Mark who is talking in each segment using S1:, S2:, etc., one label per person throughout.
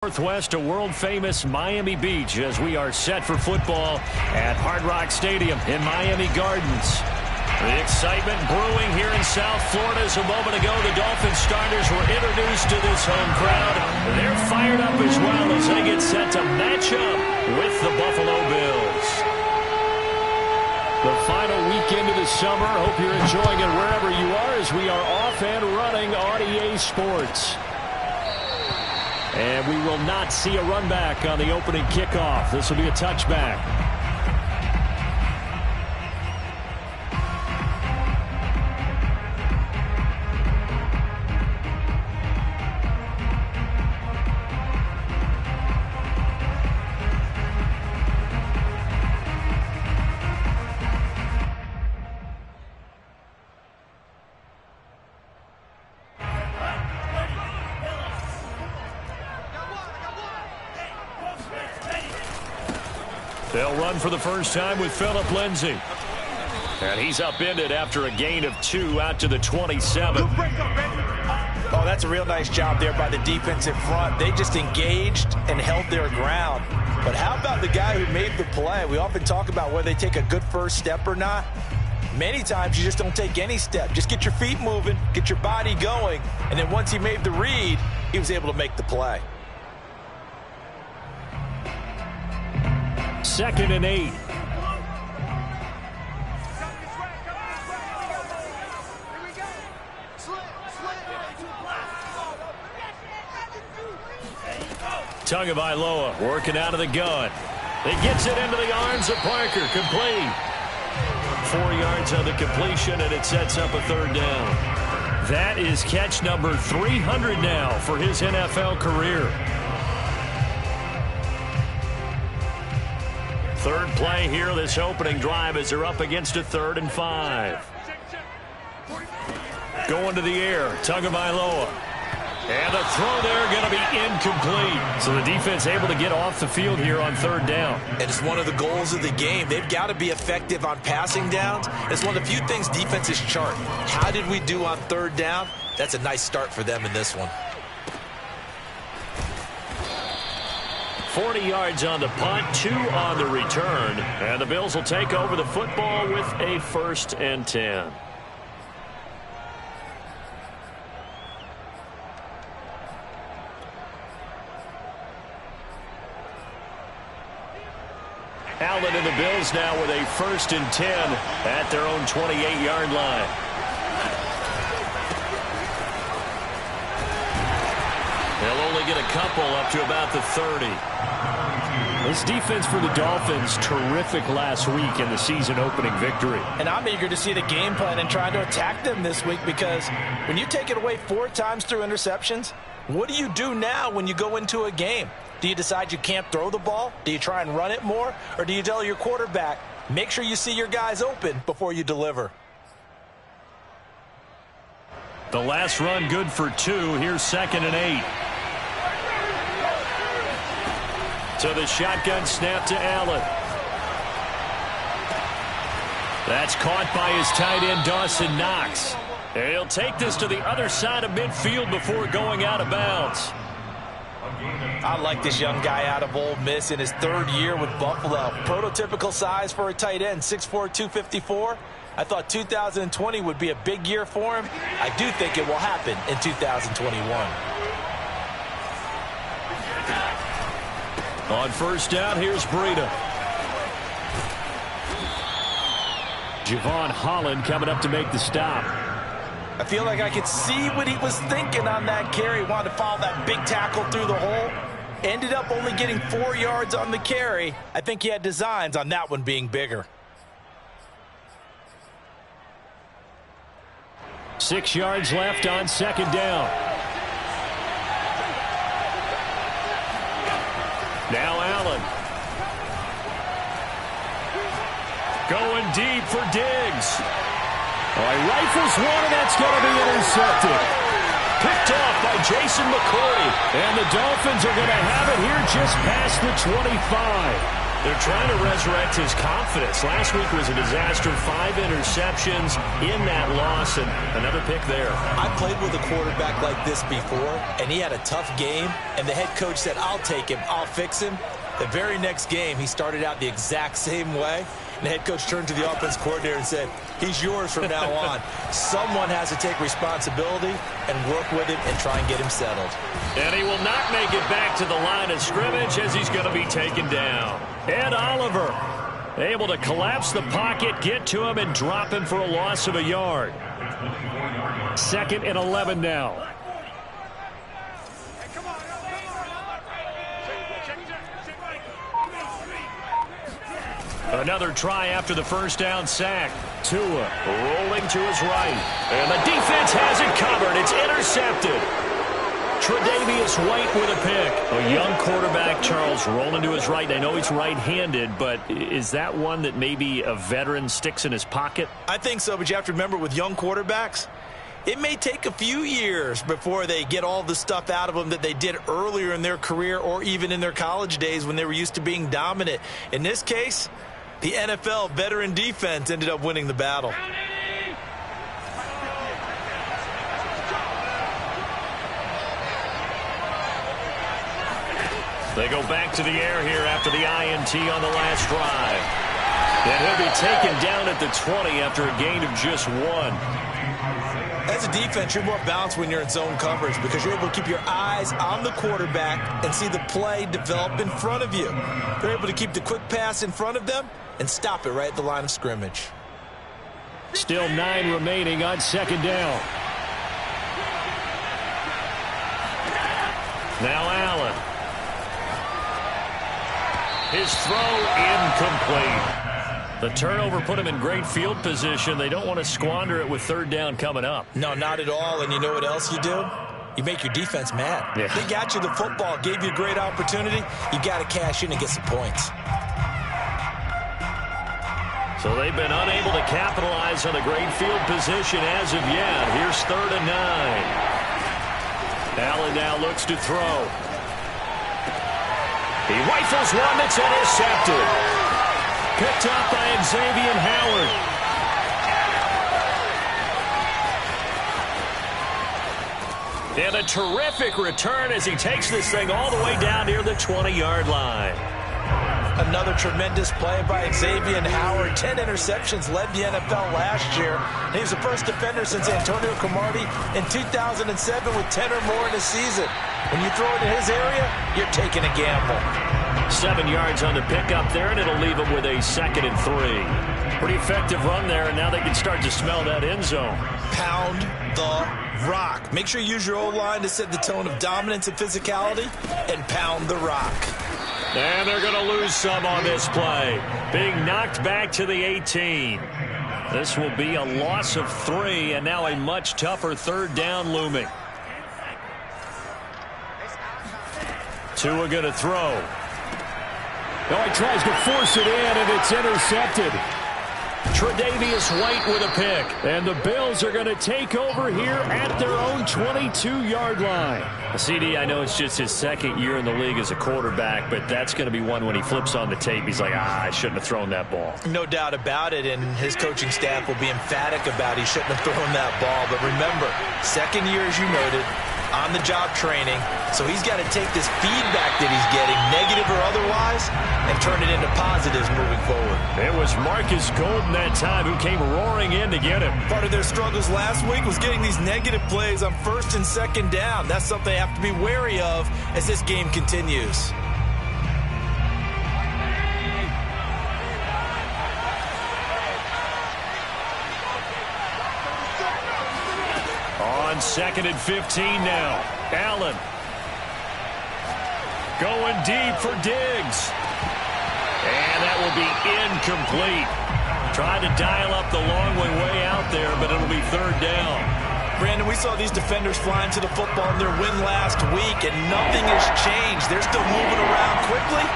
S1: Northwest to world-famous Miami Beach as we are set for football at Hard Rock Stadium in Miami Gardens. The excitement brewing here in South Florida. As a moment ago, the Dolphins starters were introduced to this home crowd. They're fired up as well as they get set to match up with the Buffalo Bills. The final weekend of the summer. Hope you're enjoying it wherever you are as we are off and running on EA Sports. And we will not see a run back on the opening kickoff. This will be a touchback. They'll run for the first time with Phillip Lindsay. And he's upended after a gain of 2 out to the 27.
S2: Oh, that's a real nice job there by the defensive front. They just engaged and held their ground. But how about the guy who made the play? We often talk about whether they take a good first step or not. Many times you just don't take any step. Just get your feet moving, get your body going, and then once he made the read, he was able to make the play.
S1: 2nd and 8. Tagovailoa working out of the gun. He gets it into the arms of Parker. Complete. 4 yards on the completion, and it sets up a 3rd down. That is catch number 300 now for his NFL career. 3rd play here, this opening drive, as they're up against a 3rd and 5. Going to the air, Tagovailoa. And the throw there going to be incomplete. So the defense able to get off the field here on 3rd down.
S2: And it's one of the goals of the game. They've got to be effective on passing downs. It's one of the few things defenses chart. How did we do on 3rd down? That's a nice start for them in this one.
S1: 40 yards on the punt, 2 on the return. And the Bills will take over the football with a 1st and 10. Allen and the Bills now with a 1st and 10 at their own 28-yard line. They'll only get a couple up to about the 30. This defense for the Dolphins, terrific last week in the season-opening victory.
S2: And I'm eager to see the game plan and trying to attack them this week, because when you take it away 4 times through interceptions, what do you do now when you go into a game? Do you decide you can't throw the ball? Do you try and run it more? Or do you tell your quarterback, make sure you see your guys open before you deliver?
S1: The last run good for 2. Here's 2nd and 8. So the shotgun snap to Allen. That's caught by his tight end, Dawson Knox. And he'll take this to the other side of midfield before going out of bounds.
S2: I like this young guy out of Ole Miss in his 3rd year with Buffalo. Prototypical size for a tight end, 6'4", 254. I thought 2020 would be a big year for him. I do think it will happen in 2021.
S1: On 1st down, here's Breida. Javon Holland coming up to make the stop.
S2: I feel like I could see what he was thinking on that carry. He wanted to follow that big tackle through the hole. Ended up only getting 4 yards on the carry. I think he had designs on that one being bigger.
S1: 6 yards left on 2nd down. Now Allen. Going deep for Diggs. He rifles one, and that's going to be intercepted. Picked off by Jason McCourty. And the Dolphins are going to have it here just past the 25. They're trying to resurrect his confidence. Last week was a disaster. 5 interceptions in that loss, and another pick there.
S2: I played with a quarterback like this before, and he had a tough game, and the head coach said, I'll take him, I'll fix him. The very next game, he started out the exact same way. And the head coach turned to the offense coordinator and said, he's yours from now on. Someone has to take responsibility and work with him and try and get him settled.
S1: And he will not make it back to the line of scrimmage as he's going to be taken down. Ed Oliver able to collapse the pocket, get to him, and drop him for a loss of a yard. 2nd and 11 now. Another try after the first down sack. Tua rolling to his right. And the defense has it covered. It's intercepted. Tre'Davious White with a pick. A young quarterback, Charles, rolling to his right. I know he's right-handed, but is that one that maybe a veteran sticks in his pocket?
S2: I think so, but you have to remember with young quarterbacks, it may take a few years before they get all the stuff out of them that they did earlier in their career or even in their college days when they were used to being dominant. In this case, the NFL veteran defense ended up winning the battle.
S1: They go back to the air here after the INT on the last drive. And he'll be taken down at the 20 after a gain of just 1.
S2: As a defense, you're more balanced when you're in zone coverage because you're able to keep your eyes on the quarterback and see the play develop in front of you. They're able to keep the quick pass in front of them and stop it right at the line of scrimmage.
S1: Still 9 remaining on 2nd down. Now Allen. His throw incomplete. The turnover put him in great field position. They don't want to squander it with 3rd down coming up.
S2: No, not at all. And you know what else you do? You make your defense mad.
S1: Yeah.
S2: They got you the football, gave you a great opportunity. You got to cash in and get some points.
S1: So they've been unable to capitalize on a great field position as of yet. Here's 3rd and 9. Allen now looks to throw. He rifles one that's intercepted. Picked up by Xavier Howard. And a terrific return as he takes this thing all the way down near the 20-yard line.
S2: Another tremendous play by Xavier Howard. 10 interceptions, led the NFL last year. And he was the first defender since Antonio Cromartie in 2007 with 10 or more in a season. When you throw it in his area, you're taking a gamble.
S1: 7 yards on the pickup there, and it'll leave him with a 2nd and 3. Pretty effective run there, and now they can start to smell that end zone.
S2: Pound the rock. Make sure you use your O-line to set the tone of dominance and physicality, and pound the rock.
S1: And they're going to lose some on this play. Being knocked back to the 18. This will be a loss of 3, and now a much tougher 3rd down looming. Tua going to throw. Oh, he tries to force it in, and it's intercepted. Tre'Davious White with a pick. And the Bills are going to take over here at their own 22-yard line. CD, I know it's just his 2nd year in the league as a quarterback, but that's going to be one when he flips on the tape. He's like, I shouldn't have thrown that ball.
S2: No doubt about it, and his coaching staff will be emphatic about he shouldn't have thrown that ball. But remember, 2nd year, as you noted, on-the-job training. So he's got to take this feedback that he's getting, negative or otherwise, and turn it into positives moving forward.
S1: It was Marcus Golden that time who came roaring in to get him.
S2: Part of their struggles last week was getting these negative plays on 1st and 2nd down. That's something they have to be wary of as this game continues.
S1: On 2nd and 15 now. Allen going deep for Diggs. And that will be incomplete. Trying to dial up the long way out there, but it'll be 3rd down.
S2: Brandon, we saw these defenders flying to the football in their win last week, and nothing has changed. They're still moving around quickly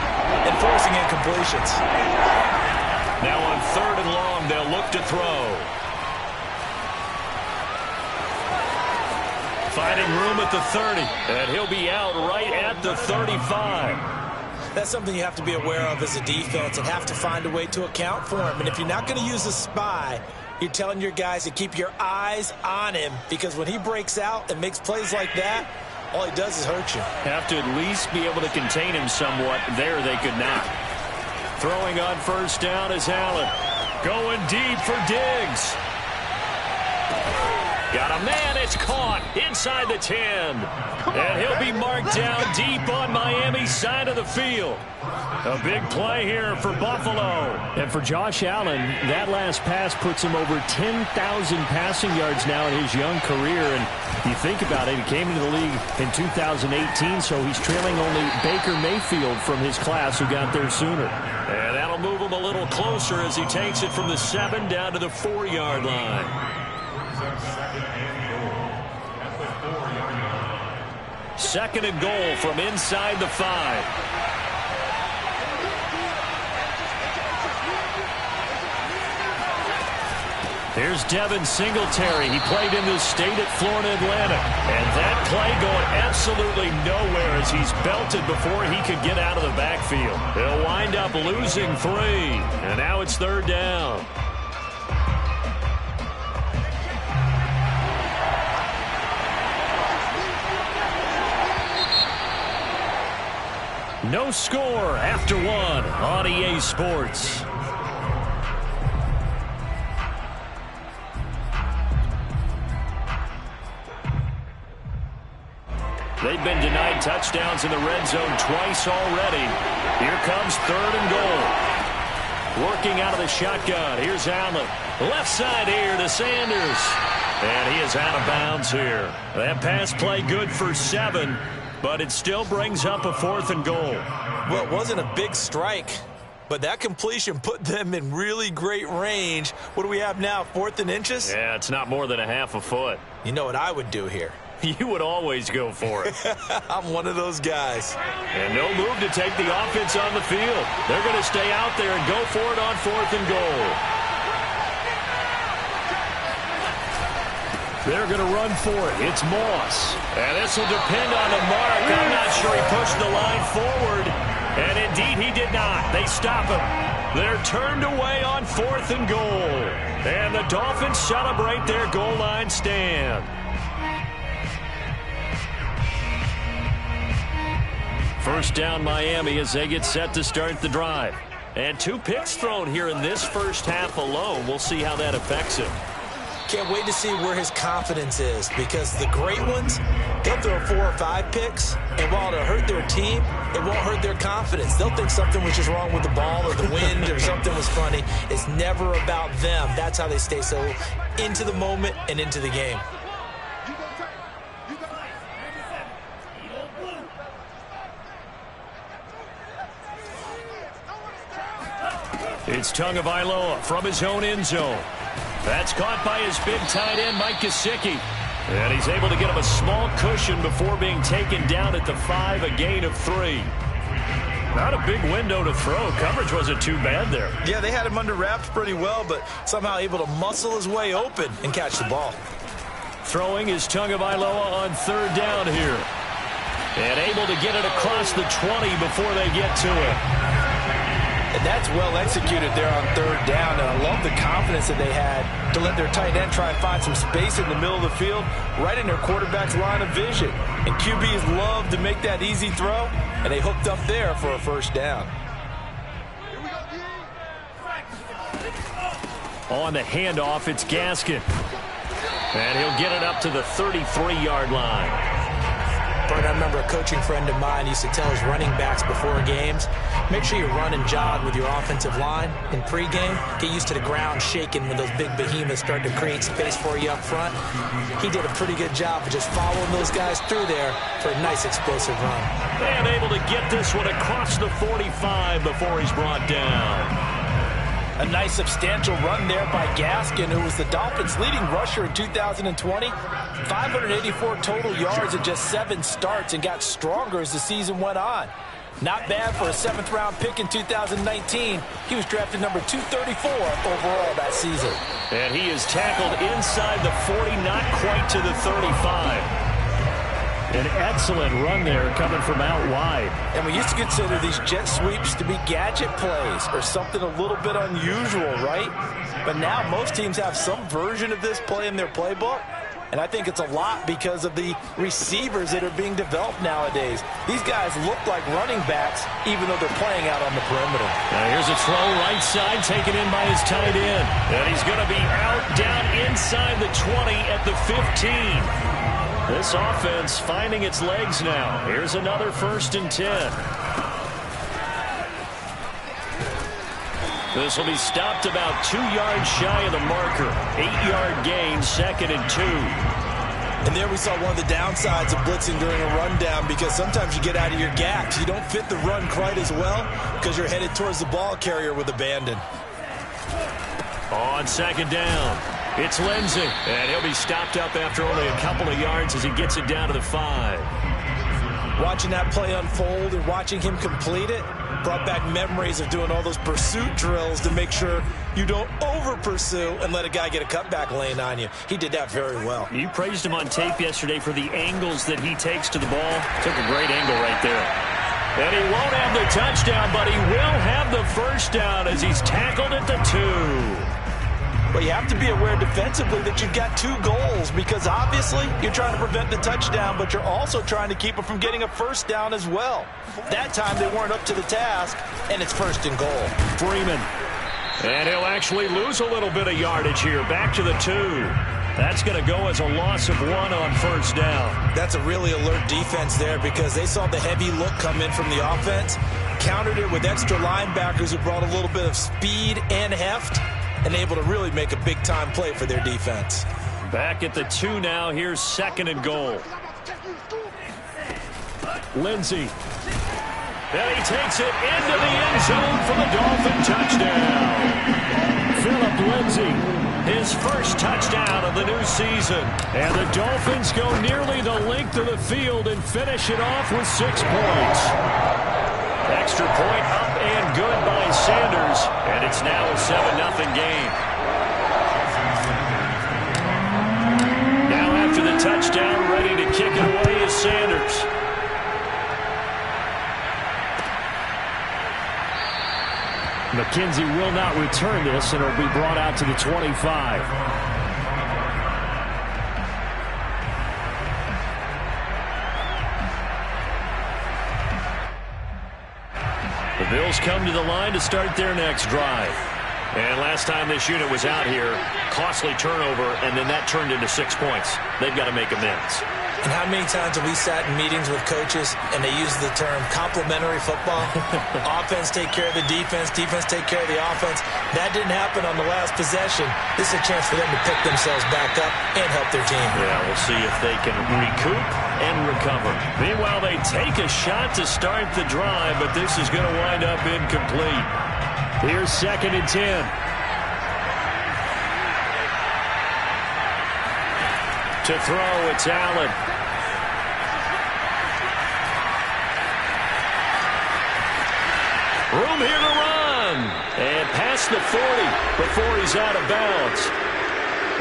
S2: and forcing incompletions.
S1: Now on 3rd and long, they'll look to throw. Finding room at the 30, and he'll be out right at the 35.
S2: That's something you have to be aware of as a defense and have to find a way to account for him. And if you're not going to use a spy, you're telling your guys to keep your eyes on him, because when he breaks out and makes plays like that, all he does is hurt you.
S1: Have to at least be able to contain him somewhat. There they could not. Throwing on first down is Allen. Going deep for Diggs. Got a man, it's caught inside the 10. And he'll be marked down deep on Miami's side of the field. A big play here for Buffalo. And for Josh Allen, that last pass puts him over 10,000 passing yards now in his young career. And you think about it, he came into the league in 2018, so he's trailing only Baker Mayfield from his class, who got there sooner. And that'll move him a little closer as he takes it from the 7 down to the 4-yard line. Second and goal from inside the 5. Here's Devin Singletary. He played in this state at Florida Atlantic. And that play going absolutely nowhere as he's belted before he could get out of the backfield. He'll wind up losing 3. And now it's 3rd down. No score after 1 on EA Sports. They've been denied touchdowns in the red zone twice already. Here comes 3rd and goal. Working out of the shotgun. Here's Allen. Left side here to Sanders. And he is out of bounds here. That pass play good for 7. But it still brings up a 4th and goal.
S2: Well, it wasn't a big strike, but that completion put them in really great range. What do we have now, 4th and inches?
S1: Yeah, it's not more than a half a foot.
S2: You know what I would do here?
S1: You would always go for it.
S2: I'm one of those guys.
S1: And no move to take the offense on the field. They're going to stay out there and go for it on 4th and goal. They're going to run for it. It's Moss. And this will depend on the mark. I'm not sure he pushed the line forward. And indeed he did not. They stop him. They're turned away on 4th and goal. And the Dolphins celebrate their goal line stand. First down Miami as they get set to start the drive. And 2 picks thrown here in this first half alone. We'll see how that affects him.
S2: Can't wait to see where his confidence is, because the great ones, they'll throw 4 or 5 picks, and while it'll hurt their team, it won't hurt their confidence. They'll think something was just wrong with the ball or the wind or something was funny. It's never about them. That's how they stay so into the moment and into the game.
S1: It's Tagovailoa from his own end zone. That's caught by his big tight end, Mike Gesicki. And he's able to get him a small cushion before being taken down at the 5, a gain of 3. Not a big window to throw. Coverage wasn't too bad there.
S2: Yeah, they had him under wraps pretty well, but somehow able to muscle his way open and catch the ball.
S1: Throwing is Tagovailoa on 3rd down here. And able to get it across the 20 before they get to it.
S2: And that's well executed there on 3rd down. And I love the confidence that they had to let their tight end try and find some space in the middle of the field, right in their quarterback's line of vision. And QBs love to make that easy throw, and they hooked up there for a first down.
S1: On the handoff, it's Gaskin. And he'll get it up to the 33-yard line.
S2: Bert, I remember a coaching friend of mine used to tell his running backs before games, make sure you run and jog with your offensive line in pregame. Get used to the ground shaking when those big behemoths start to create space for you up front. He did a pretty good job of just following those guys through there for a nice explosive run.
S1: And able to get this one across the 45 before he's brought down.
S2: A nice substantial run there by Gaskin, who was the Dolphins' leading rusher in 2020. 584 total yards in just 7 starts, and got stronger as the season went on. Not bad for a 7th-round pick in 2019. He was drafted number 234 overall that season.
S1: And he is tackled inside the 40, not quite to the 35. An excellent run there coming from out wide.
S2: And we used to consider these jet sweeps to be gadget plays or something a little bit unusual, right? But now most teams have some version of this play in their playbook. And I think it's a lot because of the receivers that are being developed nowadays. These guys look like running backs even though they're playing out on the perimeter.
S1: Now here's a throw right side taken in by his tight end. And he's going to be out down inside the 20 at the 15. This offense finding its legs now. Here's another 1st and 10. This will be stopped about 2 yards shy of the marker. 8-yard gain, 2nd and 2.
S2: And there we saw one of the downsides of blitzing during a rundown because sometimes you get out of your gaps. You don't fit the run quite as well because you're headed towards the ball carrier with abandon.
S1: On 2nd down, it's Lindsey. And he'll be stopped up after only a couple of yards as he gets it down to the 5.
S2: Watching that play unfold and watching him complete it brought back memories of doing all those pursuit drills to make sure you don't over-pursue and let a guy get a cutback lane on you. He did that very well.
S1: You praised him on tape yesterday for the angles that he takes to the ball. Took a great angle right there. And he won't have the touchdown, but he will have the 1st down as he's tackled at the 2.
S2: But you have to be aware defensively that you've got 2 goals because obviously you're trying to prevent the touchdown, but you're also trying to keep it from getting a 1st down as well. That time they weren't up to the task, and it's 1st and goal.
S1: Freeman. And he'll actually lose a little bit of yardage here. Back to the 2. That's going to go as a loss of 1 on 1st down.
S2: That's a really alert defense there because they saw the heavy look come in from the offense, countered it with extra linebackers who brought a little bit of speed and heft, and able to really make a big-time play for their defense.
S1: Back at the 2 now. Here's 2nd and goal. Lindsey. And he takes it into the end zone for the Dolphin touchdown. Philip Lindsey, his 1st touchdown of the new season. And the Dolphins go nearly the length of the field and finish it off with 6 points. Extra point up and good by Sanders, and it's now a 7-0 game. Now after the touchdown, ready to kick it away is Sanders. McKenzie will not return this, and it'll be brought out to the 25. The Bills come to the line to start their next drive. And last time this unit was out here, costly turnover, and then that turned into 6 points. They've got to make amends.
S2: And how many times have we sat in meetings with coaches and they use the term complementary football? Offense take care of the defense, defense take care of the offense. That didn't happen on the last possession. This is a chance for them to pick themselves back up and help their team.
S1: Yeah, we'll see if they can recoup and recover. Meanwhile, they take a shot to start the drive, but this is going to wind up incomplete. Here's 2nd and 10. To throw, it's Allen. Room here to run. And past the 40 before he's out of bounds.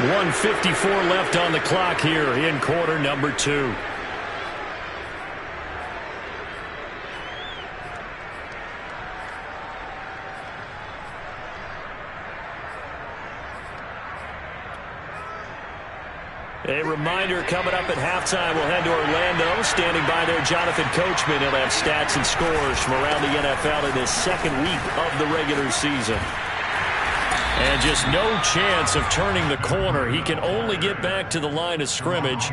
S1: 1:54 left on the clock here in quarter number 2. A reminder coming up at halftime, we'll head to Orlando. Standing by there, Jonathan Coachman. He'll have stats and scores from around the NFL in his 2nd week of the regular season. And just no chance of turning the corner. He can only get back to the line of scrimmage.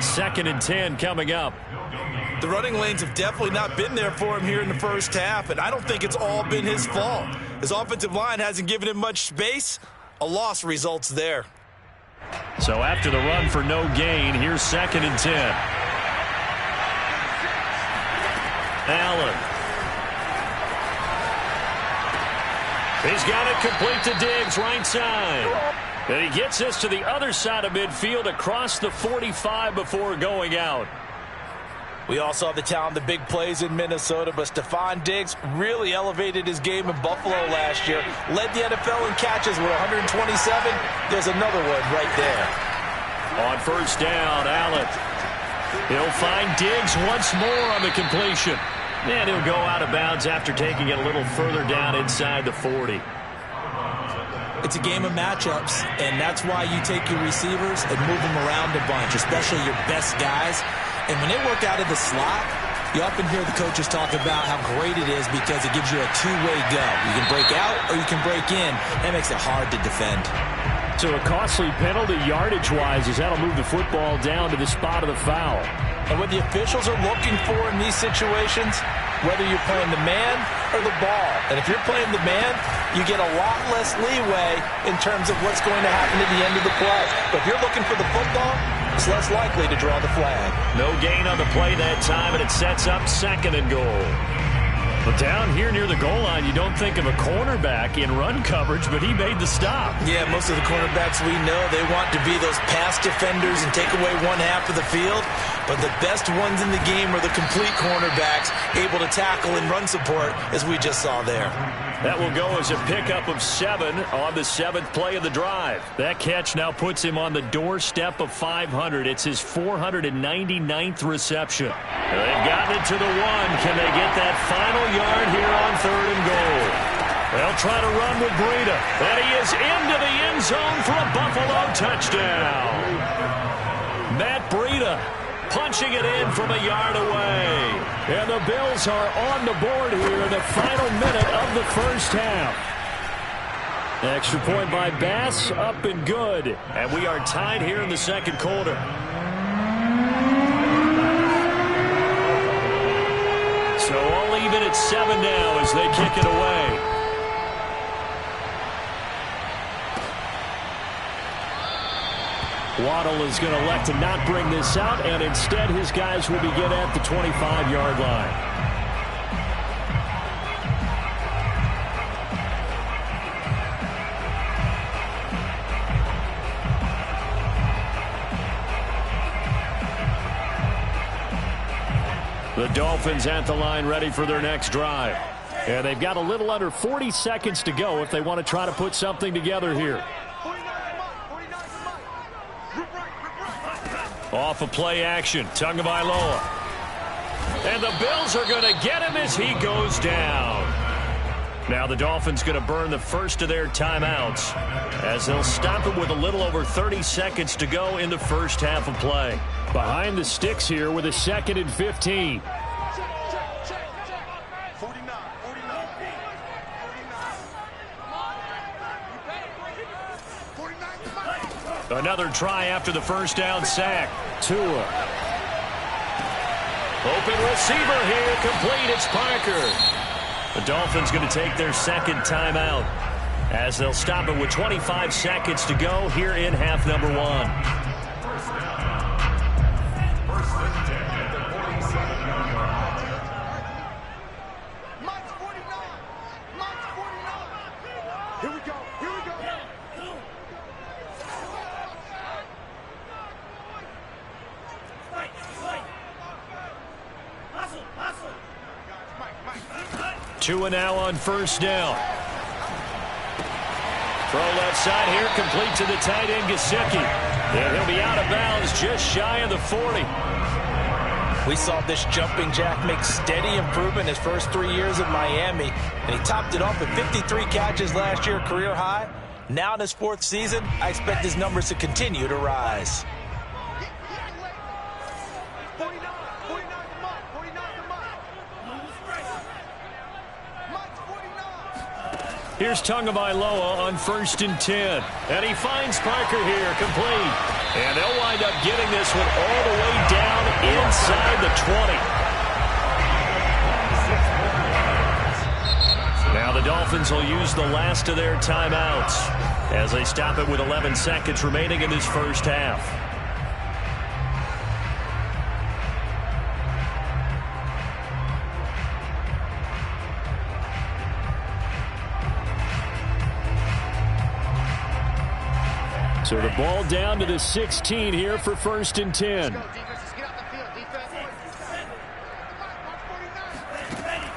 S1: 2nd and 10 coming up.
S2: The running lanes have definitely not been there for him here in the 1st half, and I don't think it's all been his fault. His offensive line hasn't given him much space. A loss results there.
S1: So after the run for no gain, here's 2nd and 10. Allen. He's got it complete to Diggs, right side. And he gets this to the other side of midfield across the 45 before going out.
S2: We all saw the talent, the big plays in Minnesota, but Stephon Diggs really elevated his game in Buffalo last year. Led the NFL in catches with 127. There's another one right there.
S1: On 1st down, Allen. He'll find Diggs once more on the completion. And he'll go out of bounds after taking it a little further down inside the 40.
S2: It's a game of matchups, and that's why you take your receivers and move them around a bunch, especially your best guys. And when they work out of the slot, you often hear the coaches talk about how great it is because it gives you a two-way go. You can break out or you can break in. That makes it hard to defend.
S1: So a costly penalty yardage-wise as that'll move the football down to the spot of the foul.
S2: And what the officials are looking for in these situations, whether you're playing the man or the ball. And if you're playing the man, you get a lot less leeway in terms of what's going to happen at the end of the play. But if you're looking for the football, it's less likely to draw the flag.
S1: No gain on the play that time, and it sets up 2nd and goal. But down here near the goal line, you don't think of a cornerback in run coverage, but he made the stop.
S2: Yeah, most of the cornerbacks we know, they want to be those pass defenders and take away one half of the field. But the best ones in the game are the complete cornerbacks, able to tackle and run support, as we just saw there.
S1: That will go as a pickup of 7 on the 7th play of the drive. That catch now puts him on the doorstep of 500. It's his 499th reception. They've gotten it to the 1. Can they get that final yard here on 3rd and goal? They'll try to run with Breida. And he is into the end zone for a Buffalo touchdown. Matt Breida punching it in from a yard away. And the Bills are on the board here in the final minute of the first half. Extra point by Bass, up and good. And we are tied here in the 2nd quarter. So all even at 7 now as they kick it away. Waddle is going to elect to not bring this out, and instead his guys will begin at the 25-yard line. The Dolphins at the line ready for their next drive. And they've got a little under 40 seconds to go if they want to try to put something together here. Off of play action, Tagovailoa. And the Bills are going to get him as he goes down. Now the Dolphins going to burn the first of their timeouts as they'll stop it with a little over 30 seconds to go in the first half of play. Behind the sticks here with a 2nd and 15. Another try after the first down sack. Tua. Open receiver here, complete. It's Parker. The Dolphins going to take their 2nd timeout as they'll stop it with 25 seconds to go here in half number 1. Tua now on first down. Throw left side here, complete to the tight end, Gesicki. And he'll be out of bounds just shy of the 40.
S2: We saw this jumping jack make steady improvement his first 3 years at Miami. And he topped it off with 53 catches last year, career high. Now in his 4th season, I expect his numbers to continue to rise.
S1: Here's Tagovailoa on 1st and 10. And he finds Parker here, complete. And they'll wind up getting this one all the way down inside the 20. Now the Dolphins will use the last of their timeouts as they stop it with 11 seconds remaining in this first half. So the ball down to the 16 here for 1st and 10.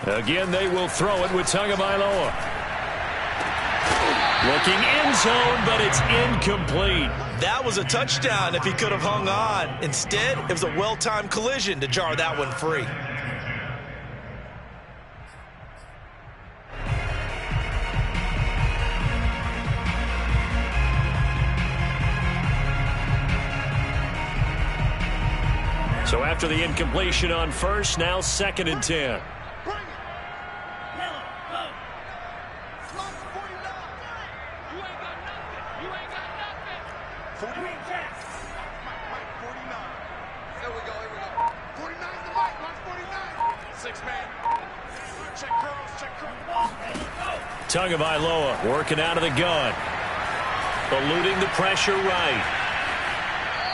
S1: Again, they will throw it with Tagovailoa. Looking end zone, but it's incomplete.
S2: That was a touchdown if he could have hung on. Instead, it was a well-timed collision to jar that one free.
S1: So after the incompletion on first, now 2nd and 10. Tagovailoa working out of the gun. Eluding the pressure right.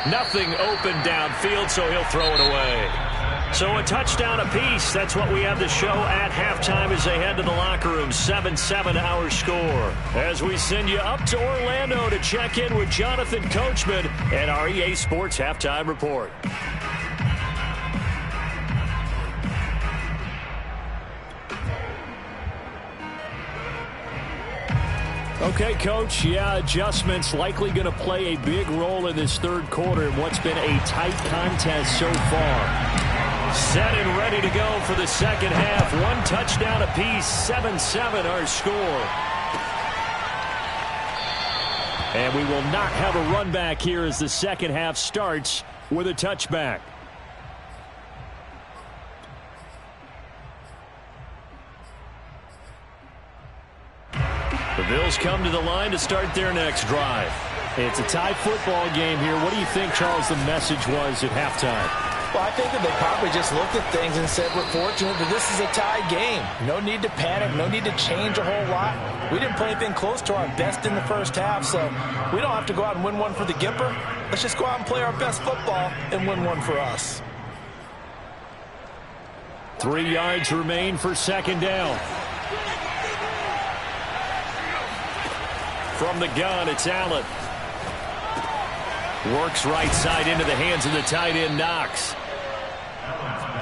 S1: Nothing open downfield, so he'll throw it away. So a touchdown apiece. That's what we have to show at halftime as they head to the locker room. 7-7 our score. As we send you up to Orlando to check in with Jonathan Coachman and our EA Sports Halftime Report. Okay, Coach, adjustments likely going to play a big role in this third quarter in what's been a tight contest so far. Set and ready to go for the second half. One touchdown apiece, 7-7 our score. And we will not have a run back here as the second half starts with a touchback. The Bills come to the line to start their next drive. It's a tie football game here. What do you think, Charles, the message was at halftime?
S2: Well, I think that they probably just looked at things and said, we're fortunate that this is a tie game. No need to panic, no need to change a whole lot. We didn't play anything close to our best in the first half, so we don't have to go out and win one for the Gipper. Let's just go out and play our best football and win one for us.
S1: 3 yards remain for second down. From the gun, it's Allen. Works right side into the hands of the tight end, Knox.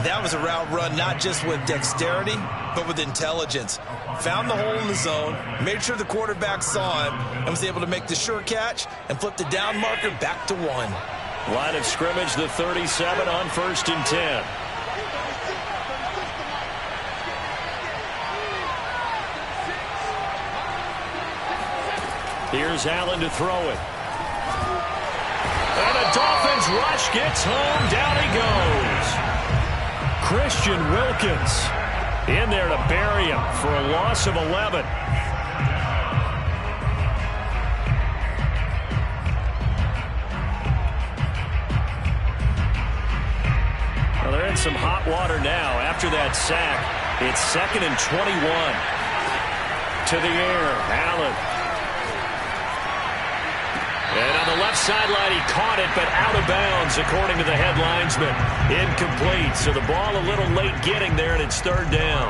S2: That was a route run not just with dexterity, but with intelligence. Found the hole in the zone, made sure the quarterback saw him, and was able to make the sure catch and flip the down marker back to 1.
S1: Line of scrimmage, the 37 on 1st and 10. Here's Allen to throw it. And a Dolphins rush gets home. Down he goes. Christian Wilkins in there to bury him for a loss of 11. Well, they're in some hot water now after that sack. It's 2nd and 21. To the air, Allen. And on the left sideline, he caught it, but out of bounds, according to the head linesman. Incomplete. So the ball a little late getting there, and it's 3rd down.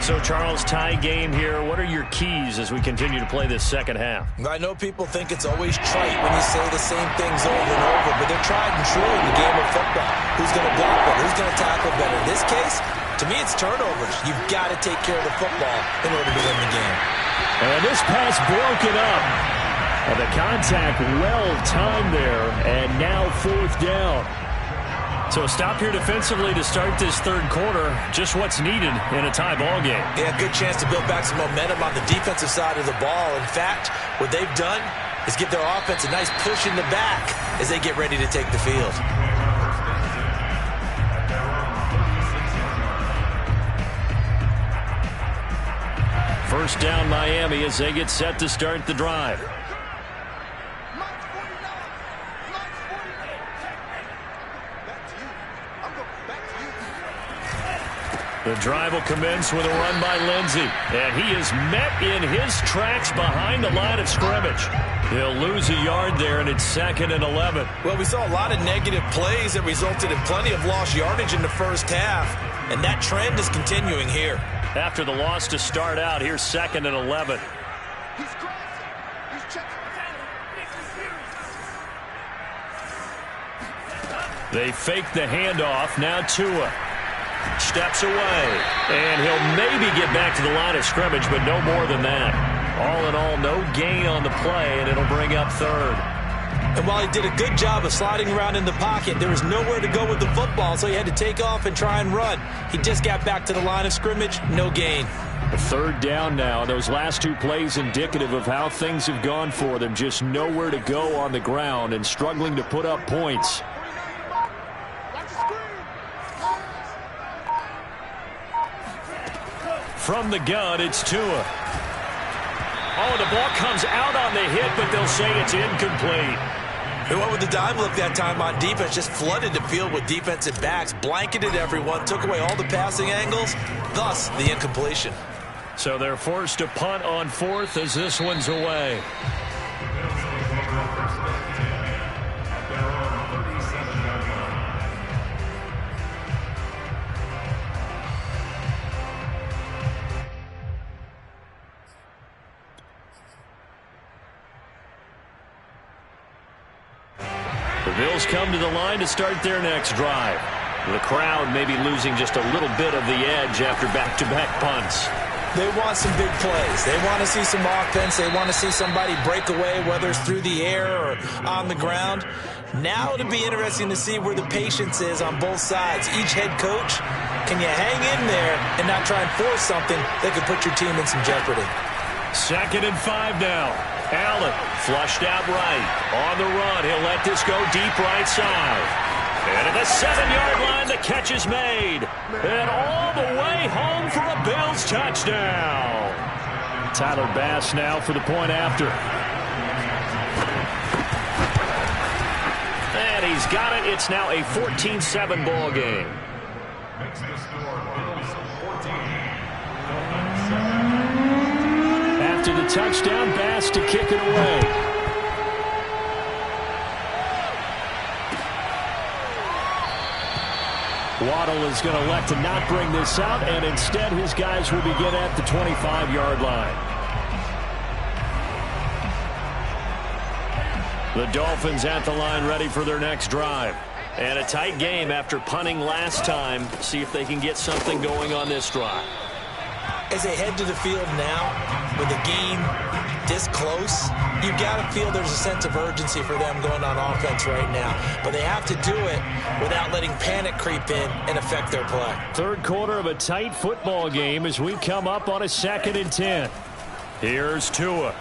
S1: So, Charles, tie game here. What are your keys as we continue to play this second half?
S2: I know people think it's always trite when you say the same things over and over, but they're tried and true in the game of football. Who's going to block better? Who's going to tackle better? In this case, to me, it's turnovers. You've got to take care of the football in order to win the game.
S1: And this pass broken up. And the contact well-timed there, and now 4th down. So a stop here defensively to start this third quarter. Just what's needed in a tie ball game.
S2: Yeah, good chance to build back some momentum on the defensive side of the ball. In fact, what they've done is give their offense a nice push in the back as they get ready to take the field.
S1: First down, Miami, as they get set to start the drive. The drive will commence with a run by Lindsey. And he is met in his tracks behind the line of scrimmage. He'll lose a yard there, and it's 2nd and 11.
S2: Well, we saw a lot of negative plays that resulted in plenty of lost yardage in the first half. And that trend is continuing here.
S1: After the loss to start out, here's 2nd and 11. They fake the handoff. Now Tua steps away, and he'll maybe get back to the line of scrimmage, but no more than that. All in all, no gain on the play, and it'll bring up 3rd.
S2: And while he did a good job of sliding around in the pocket, there was nowhere to go with the football, so he had to take off and try and run. He just got back to the line of scrimmage, no gain.
S1: A third down now. Those last two plays indicative of how things have gone for them. Just nowhere to go on the ground and struggling to put up points. From the gun, it's Tua. Oh, the ball comes out on the hit, but they'll say it's incomplete.
S2: They went with the dime look that time on defense, just flooded the field with defensive backs, blanketed everyone, took away all the passing angles, thus the incompletion.
S1: So they're forced to punt on fourth as this one's away. The Bills come to the line to start their next drive. The crowd may be losing just a little bit of the edge after back-to-back punts.
S2: They want some big plays. They want to see some offense. They want to see somebody break away, whether it's through the air or on the ground. Now it'll be interesting to see where the patience is on both sides. Each head coach, can you hang in there and not try and force something that could put your team in some jeopardy?
S1: 2nd and 5 now. Allen flushed out right. On the run, he'll let this go deep right side. And at the 7-yard line, the catch is made. And all the way home for a Bills touchdown. Tyler Bass now for the point after. And he's got it. It's now a 14-7 ball game. After the touchdown, Bass to kick it away. Waddle is going to elect to not bring this out, and instead his guys will begin at the 25-yard line. The Dolphins at the line ready for their next drive. And a tight game after punting last time. See if they can get something going on this drive.
S2: As they head to the field now, with the game this close, you've got to feel there's a sense of urgency for them going on offense right now. But they have to do it without letting panic creep in and affect their play.
S1: Third quarter of a tight football game as we come up on a 2nd and 10. Here's Tua.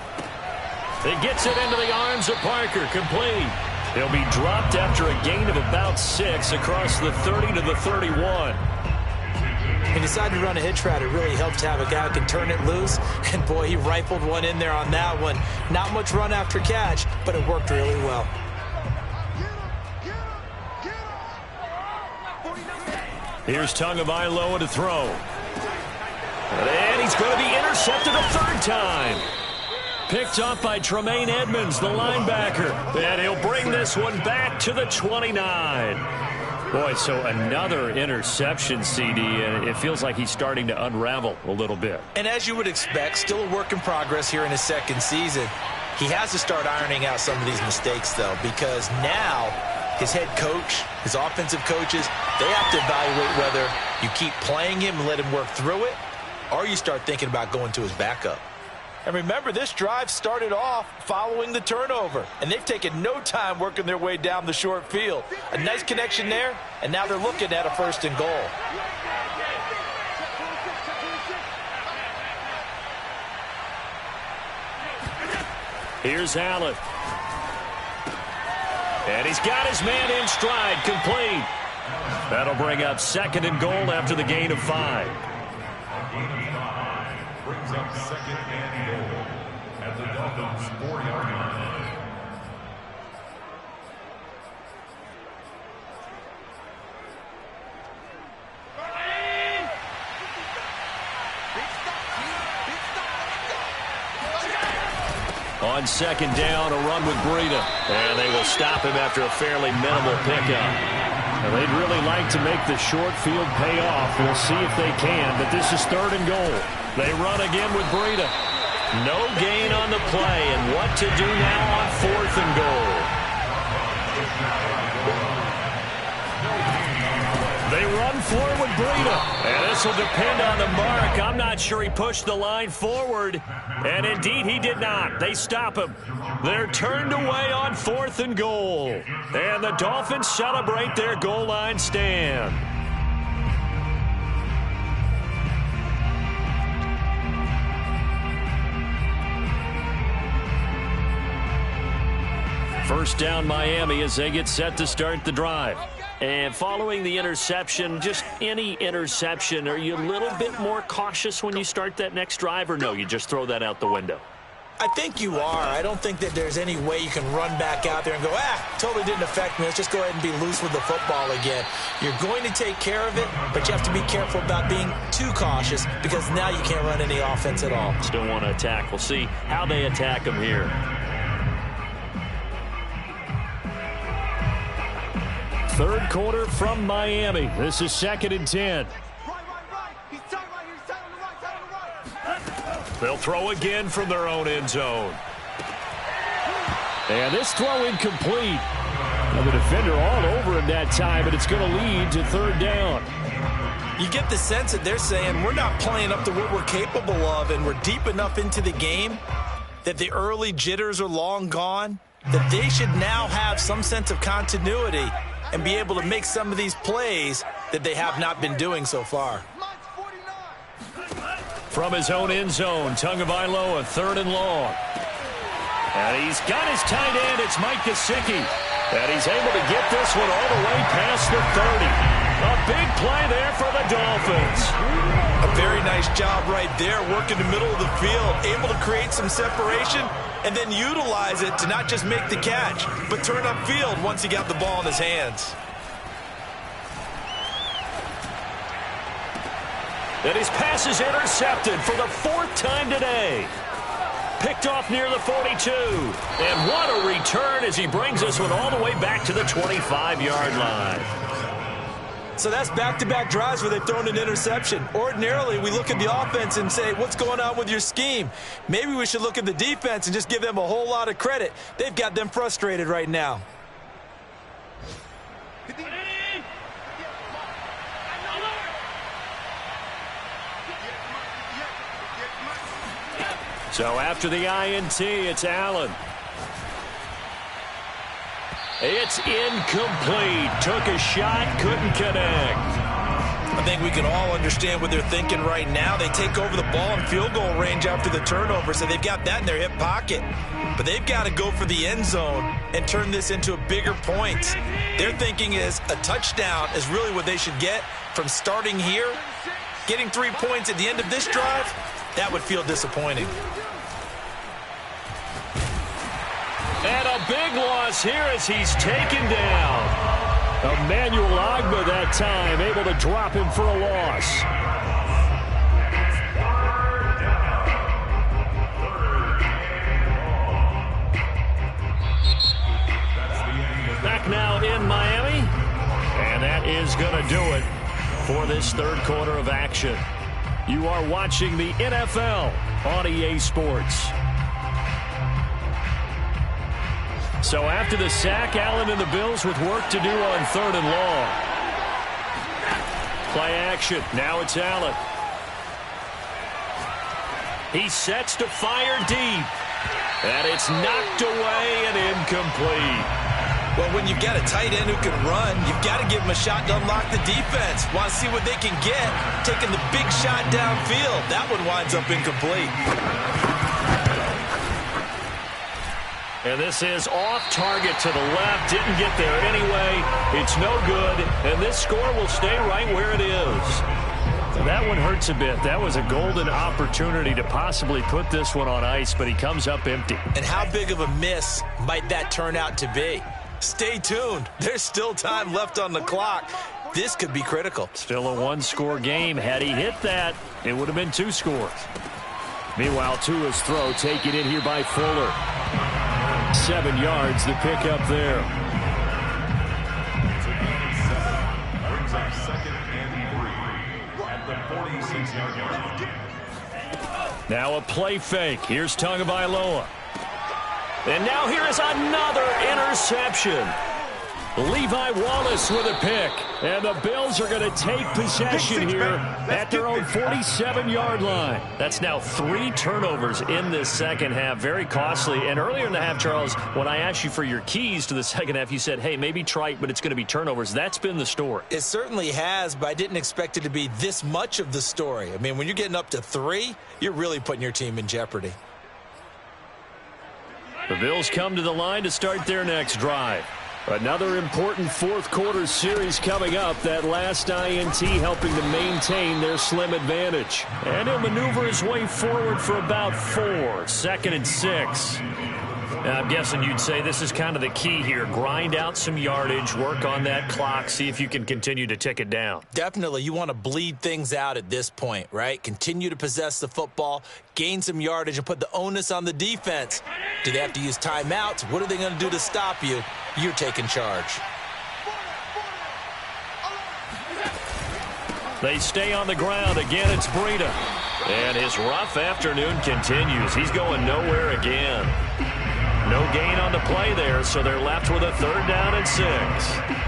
S1: He gets it into the arms of Parker, complete. He'll be dropped after a gain of about 6 across the 30 to the 31.
S2: He decided to run a hitch route. It really helps to have a guy who can turn it loose. And, boy, he rifled one in there on that one. Not much run after catch, but it worked really well.
S1: Here's Tagovailoa to throw. And he's going to be intercepted a third time. Picked off by Tremaine Edmonds, the linebacker. And he'll bring this one back to the 29. Boy, so another interception, CD, and it feels like he's starting to unravel a little bit.
S2: And as you would expect, still a work in progress here in his second season. He has to start ironing out some of these mistakes, though, because now his head coach, his offensive coaches, they have to evaluate whether you keep playing him and let him work through it, or you start thinking about going to his backup. And remember, this drive started off following the turnover, and they've taken no time working their way down the short field. A nice connection there, and now they're looking at a 1st and goal.
S1: Here's Allen. And he's got his man in stride, complete. That'll bring up 2nd and goal after the gain of 5.
S3: Brings up 2nd and goal at the Dolphins' 4-yard line.
S1: On 2nd down, a run with Breida. And they will stop him after a fairly minimal pickup. Now, they'd really like to make the short field pay off. We'll see if they can, but this is 3rd and goal. They run again with Breida. No gain on the play, and what to do now on 4th and goal. They run for it with Breida. And this will depend on the mark. I'm not sure he pushed the line forward. And indeed, he did not. They stop him. They're turned away on 4th and goal. And the Dolphins celebrate their goal line stand. First down, Miami, as they get set to start the drive. And following the interception, just any interception, are you a little bit more cautious when you start that next drive, or no, you just throw that out the window?
S2: I think you are. I don't think that there's any way you can run back out there and go, totally didn't affect me. Let's just go ahead and be loose with the football again. You're going to take care of it, but you have to be careful about being too cautious because now you can't run any offense at all.
S1: Still want to attack. We'll see how they attack them here. Third quarter from Miami. This is 2nd and 10. They'll throw again from their own end zone. And this throw incomplete. The defender all over him that time, but it's going to lead to 3rd down.
S2: You get the sense that they're saying we're not playing up to what we're capable of, and we're deep enough into the game that the early jitters are long gone, that they should now have some sense of continuity and be able to make some of these plays that they have not been doing so far.
S1: From his own end zone, Tagovailoa, 3rd and long. And he's got his tight end. It's Mike Gesicki. And he's able to get this one all the way past the 30. A big play there for the Dolphins.
S2: A very nice job right there, working the middle of the field, able to create some separation, and then utilize it to not just make the catch, but turn upfield once he got the ball in his hands.
S1: And his pass is intercepted for the 4th time today. Picked off near the 42. And what a return as he brings this one all the way back to the 25-yard line.
S2: So that's back-to-back drives where they've thrown an interception. Ordinarily, we look at the offense and say, what's going on with your scheme? Maybe we should look at the defense and just give them a whole lot of credit. They've got them frustrated right now.
S1: So after the INT, it's Allen. It's incomplete. Took a shot, couldn't connect.
S2: I think we can all understand what they're thinking right now. They take over the ball in field goal range after the turnover, so they've got that in their hip pocket. But they've got to go for the end zone and turn this into a bigger point. Their thinking is a touchdown is really what they should get from starting here. Getting 3 points at the end of this drive, that would feel disappointing.
S1: And a big loss here as he's taken down. Emmanuel Ogbah that time, able to drop him for a loss. Back now in Miami. And that is going to do it for this third quarter of action. You are watching the NFL on EA Sports. So after the sack, Allen and the Bills with work to do on 3rd and long. Play action. Now it's Allen. He sets to fire deep. And it's knocked away and incomplete.
S2: Well, when you've got a tight end who can run, you've got to give him a shot to unlock the defense. Want to see what they can get, taking the big shot downfield. That one winds up incomplete.
S1: And this is off target to the left. Didn't get there anyway. It's no good. And this score will stay right where it is. That one hurts a bit. That was a golden opportunity to possibly put this one on ice, but he comes up empty.
S2: And how big of a miss might that turn out to be? Stay tuned. There's still time left on the clock. This could be critical.
S1: Still a one-score game. Had he hit that, it would have been 2 scores. Meanwhile, Tua's throw taken in here by Fuller. 7 yards, the pick up there.
S3: Brings up 2nd and 3 at the 46-yard line.
S1: Now a play fake. Here's Tagovailoa. And now here is another interception. Levi Wallace with a pick. And the Bills are going to take possession here at their own 47-yard line. That's now 3 turnovers in this second half. Very costly. And earlier in the half, Charles, when I asked you for your keys to the second half, you said, hey, maybe trite, but it's going to be turnovers. That's been the story.
S2: It certainly has, but I didn't expect it to be this much of the story. I mean, when you're getting up to 3, you're really putting your team in jeopardy.
S1: The Bills come to the line to start their next drive. Another important fourth-quarter series coming up. That last INT helping to maintain their slim advantage. And he'll maneuver his way forward for about 4. 2nd and 6. Now, I'm guessing you'd say this is kind of the key here. Grind out some yardage, work on that clock, see if you can continue to tick it down.
S2: Definitely. You want to bleed things out at this point, right? Continue to possess the football, gain some yardage, and put the onus on the defense. Do they have to use timeouts? What are they going to do to stop you? You're taking charge.
S1: They stay on the ground. Again, it's Breida. And his rough afternoon continues. He's going nowhere again. No gain on the play there, so they're left with a 3rd down and 6.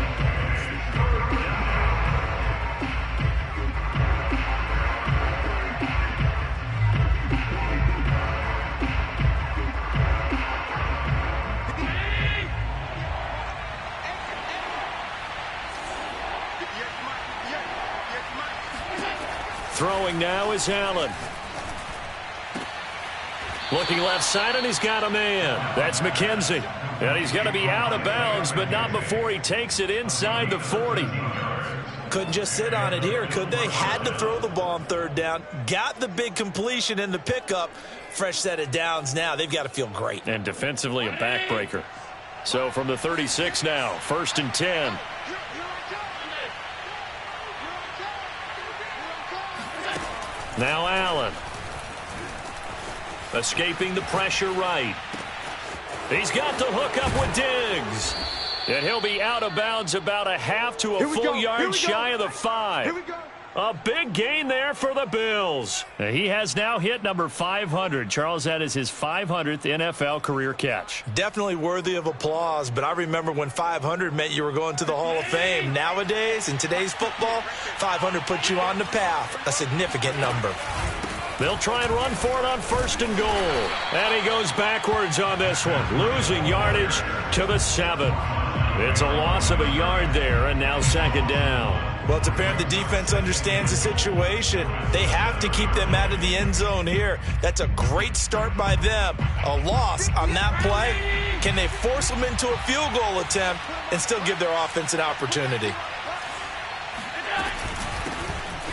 S1: Throwing now is Allen. Looking left side, and he's got a man. That's McKenzie. And he's going to be out of bounds, but not before he takes it inside the 40.
S2: Couldn't just sit on it here, could they? Had to throw the ball on 3rd down. Got the big completion in the pickup. Fresh set of downs now. They've got to feel great.
S1: And defensively a backbreaker. So from the 36 now, 1st and 10. Now Allen. Escaping the pressure right. He's got the hook up with Diggs. And he'll be out of bounds about a half to a full yard shy of the 5. A big gain there for the Bills. He has now hit number 500. Charles, that is his 500th NFL career catch.
S2: Definitely worthy of applause, but I remember when 500 meant you were going to the Hall of Fame. Nowadays, in today's football, 500 puts you on the path, a significant number.
S1: They'll try and run for it on 1st and goal. And he goes backwards on this one, losing yardage to the 7. It's a loss of a yard there, and now 2nd down.
S2: Well, it's apparent the defense understands the situation. They have to keep them out of the end zone here. That's a great start by them. A loss on that play. Can they force them into a field goal attempt and still give their offense an opportunity?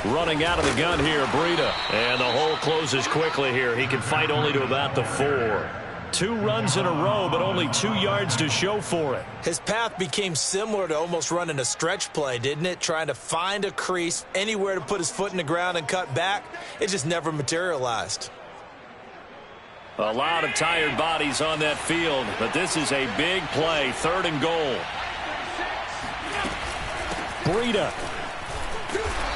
S1: Running out of the gun here, Breida. And the hole closes quickly here. He can fight only to about the 4. 2 runs in a row, but only 2 yards to show for it.
S2: His path became similar to almost running a stretch play, didn't it? Trying to find a crease, anywhere to put his foot in the ground and cut back. It just never materialized.
S1: A lot of tired bodies on that field, but this is a big play. 3rd and goal. Breida.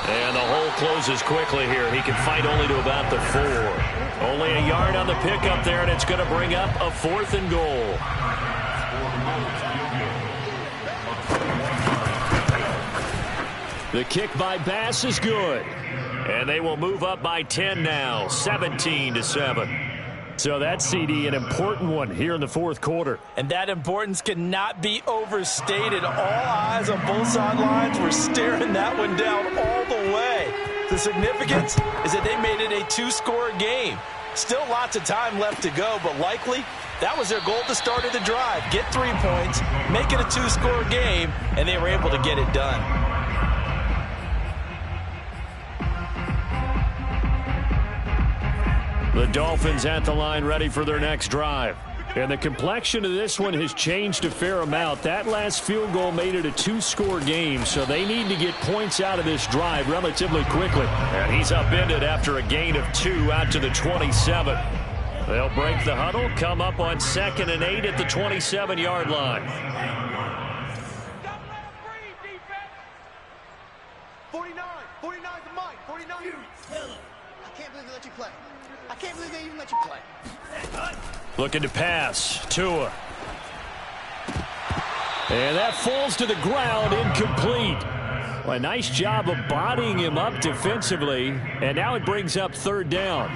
S1: And the hole closes quickly here. He can fight only to about the 4. Only a yard on the pickup there, and it's going to bring up a 4th and goal. The kick by Bass is good. And they will move up by 10 now, 17-7. So that, CD, an important one here in the 4th quarter.
S2: And that importance cannot be overstated. All eyes on both sidelines were staring that one down all the way. The significance is that they made it a 2-score game. Still lots of time left to go, but likely that was their goal at the start of the drive. Get 3 points, make it a 2-score game, and they were able to get it done.
S1: The Dolphins at the line ready for their next drive. And the complexion of this one has changed a fair amount. That last field goal made it a 2-score game, so they need to get points out of this drive relatively quickly. And he's upended after a gain of 2 out to the 27. They'll break the huddle, come up on 2nd and 8 at the 27-yard line.
S4: 49 to Mike, 49. I can't believe they let you play. I can't believe they even let you play.
S1: Looking to pass. Tua. And that falls to the ground, incomplete. Well, a nice job of bodying him up defensively, and now it brings up third down.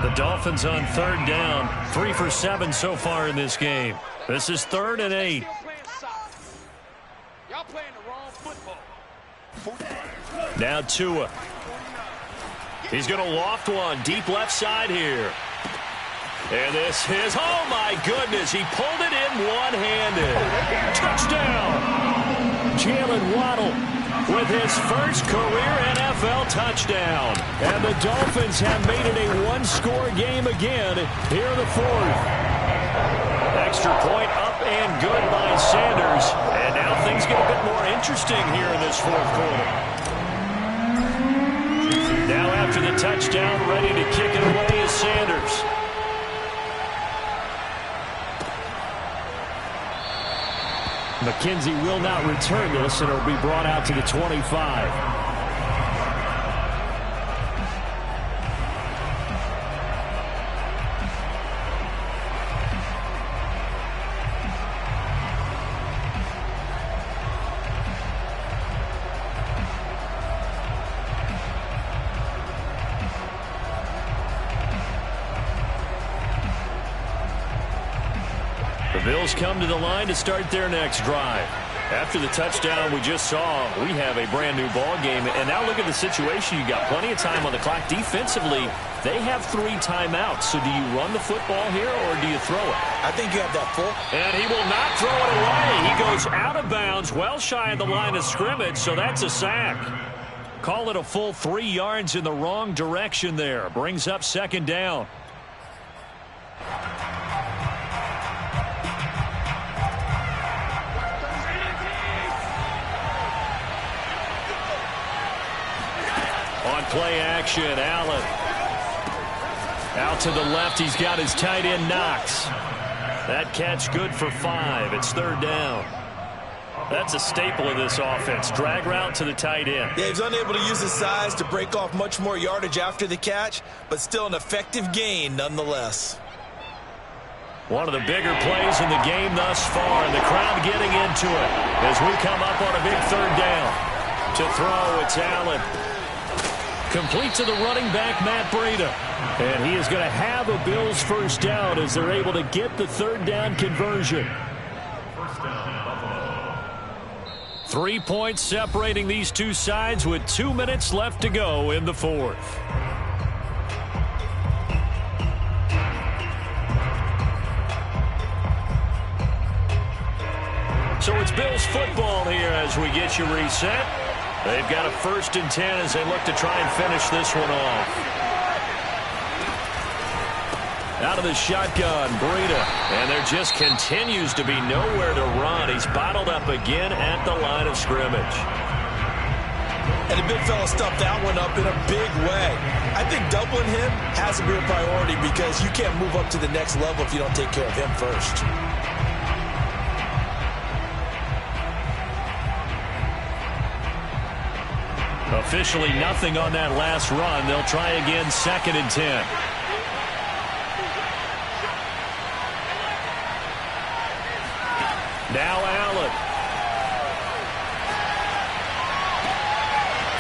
S1: The Dolphins on third down, 3 for 7 so far in this game. This is 3rd and 8.
S4: Y'all playing the wrong football.
S1: Now Tua. He's going to loft one deep left side here. And this is, oh my goodness, he pulled it in one-handed. Touchdown! Jalen Waddle with his first career NFL touchdown. And the Dolphins have made it a one-score game again here in the 4th. Extra point up and good by Sanders. And now things get a bit more interesting here in this 4th quarter. Now after the touchdown, ready to kick it away is Sanders. McKenzie will not return this, and it'll be brought out to the 25. Bills come to the line to start their next drive. After the touchdown we just saw, we have a brand new ball game. And now look at the situation. You got plenty of time on the clock. Defensively, they have 3 timeouts. So do you run the football here or do you throw it?
S2: I think you have that full.
S1: And he will not throw it away. He goes out of bounds, well shy of the line of scrimmage, so that's a sack. Call it a full 3 yards in the wrong direction there. Brings up 2nd down. On play action, Allen. Out to the left, he's got his tight end, Knox. That catch good for 5. It's 3rd down. That's a staple of this offense. Drag route to the tight end.
S2: Yeah, he's unable to use his size to break off much more yardage after the catch, but still an effective gain nonetheless.
S1: One of the bigger plays in the game thus far, and the crowd getting into it as we come up on a big 3rd down. To throw, it's Allen. Complete to the running back, Matt Breida. And he is going to have a Bills first down as they're able to get the 3rd down conversion. 3 points separating these two sides with 2 minutes left to go in the 4th. So it's Bills football here as we get you reset. They've got a 1st and 10 as they look to try and finish this one off. Out of the shotgun, Breida. And there just continues to be nowhere to run. He's bottled up again at the line of scrimmage.
S2: And the big fella stuffed that one up in a big way. I think doubling him has to be a priority because you can't move up to the next level if you don't take care of him first.
S1: Officially nothing on that last run. They'll try again, 2nd and 10. Now Allen.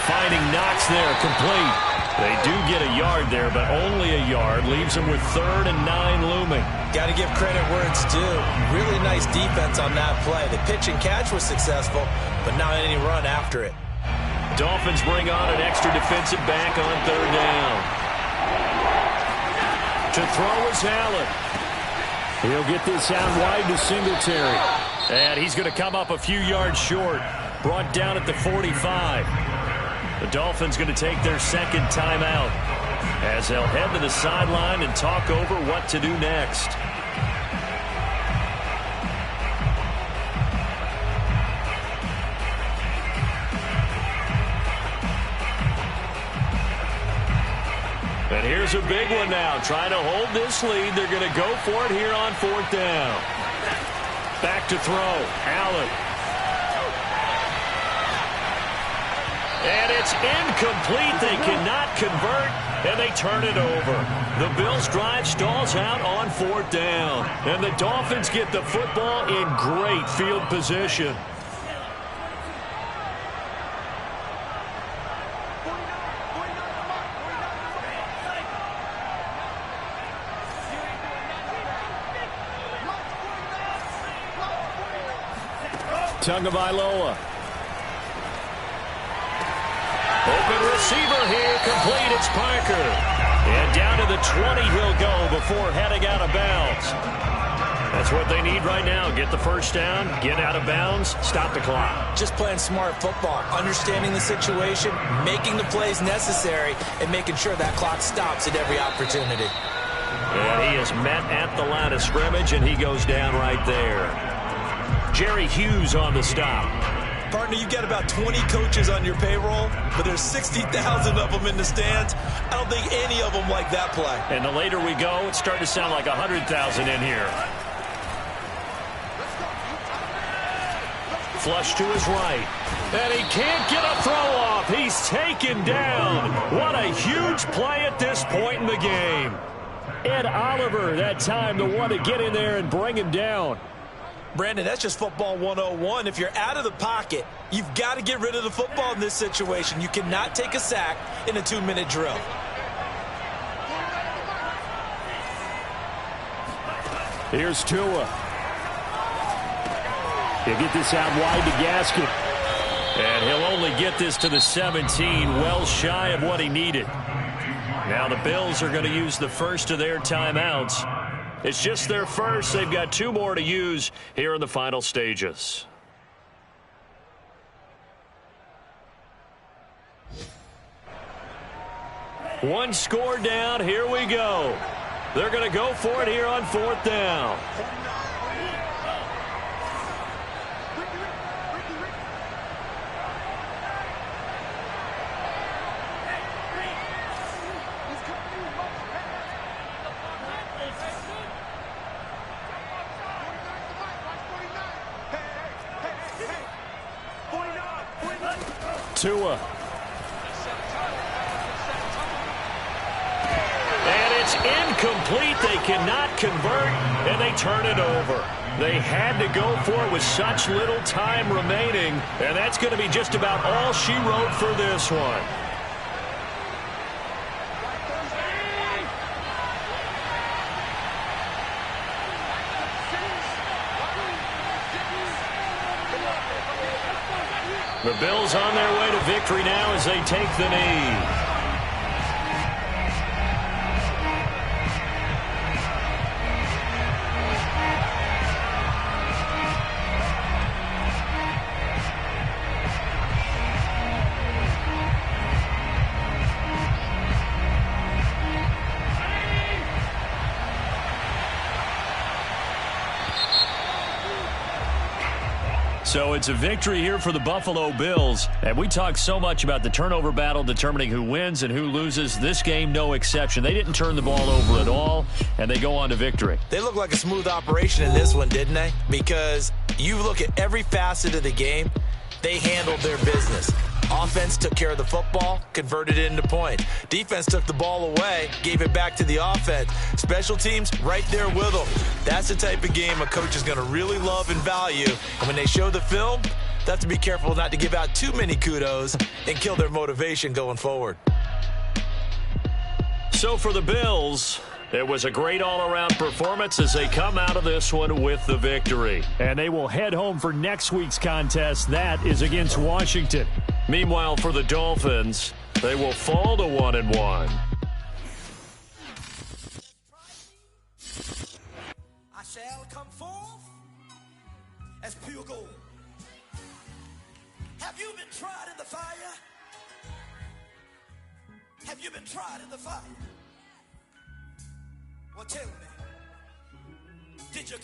S1: Finding Knox there, complete. They do get a yard there, but only a yard. Leaves them with 3rd and 9 looming.
S2: Got to give credit where it's due. Really nice defense on that play. The pitch and catch was successful, but not any run after it.
S1: Dolphins bring on an extra defensive back on 3rd down. To throw is Allen. He'll get this out wide to Singletary. And he's going to come up a few yards short. Brought down at the 45. The Dolphins going to take their 2nd timeout as they'll head to the sideline and talk over what to do next. And here's a big one now. Trying to hold this lead. They're going to go for it here on 4th down. Back to throw. Allen. And it's incomplete. They cannot convert, and they turn it over. The Bills' drive stalls out on 4th down, and the Dolphins get the football in great field position. Tagovailoa. Open receiver here, complete, it's Parker. And down to the 20 he'll go before heading out of bounds. That's what they need right now. Get the first down, get out of bounds, stop the clock.
S2: Just playing smart football, understanding the situation, making the plays necessary, and making sure that clock stops at every opportunity.
S1: And he is met at the line of scrimmage, and he goes down right there. Jerry Hughes on the stop.
S2: Partner, you got about 20 coaches on your payroll, but there's 60,000 of them in the stands. I don't think any of them like that play.
S1: And the later we go, it's starting to sound like 100,000 in here. Flush to his right. And he can't get a throw off. He's taken down. What a huge play at this point in the game. Ed Oliver, that time, the one to get in there and bring him down.
S2: Brandon, that's just football 101. If you're out of the pocket, you've got to get rid of the football in this situation. You cannot take a sack in a 2-minute drill.
S1: Here's Tua. He'll get this out wide to Gaskin. And he'll only get this to the 17, well shy of what he needed. Now the Bills are going to use the first of their timeouts. It's just their first. They've got 2 more to use here in the final stages. One score down. Here we go. They're going to go for it here on 4th down. Tua. And it's incomplete. They cannot convert, and they turn it over. They had to go for it with such little time remaining, and that's going to be just about all she wrote for this one. The Bills on their way to victory now as they take the knee. So it's a victory here for the Buffalo Bills. And we talk so much about the turnover battle determining who wins and who loses. This game, no exception. They didn't turn the ball over at all, and they go on to victory.
S2: They look like a smooth operation in this one, didn't they? Because you look at every facet of the game, they handled their business. Offense took care of the football, converted it into point. Defense took the ball away, gave it back to the offense. Special teams right there with them. That's the type of game a coach is going to really love and value. And when they show the film, they have to be careful not to give out too many kudos and kill their motivation going forward.
S1: So for the Bills, it was a great all-around performance as they come out of this one with the victory. And they will head home for next week's contest. That is against Washington. Meanwhile, for the Dolphins, they will fall to 1-1.
S5: I shall come forth as pure gold. Have you been tried in the fire? Have you been tried in the fire? Well, tell me, did you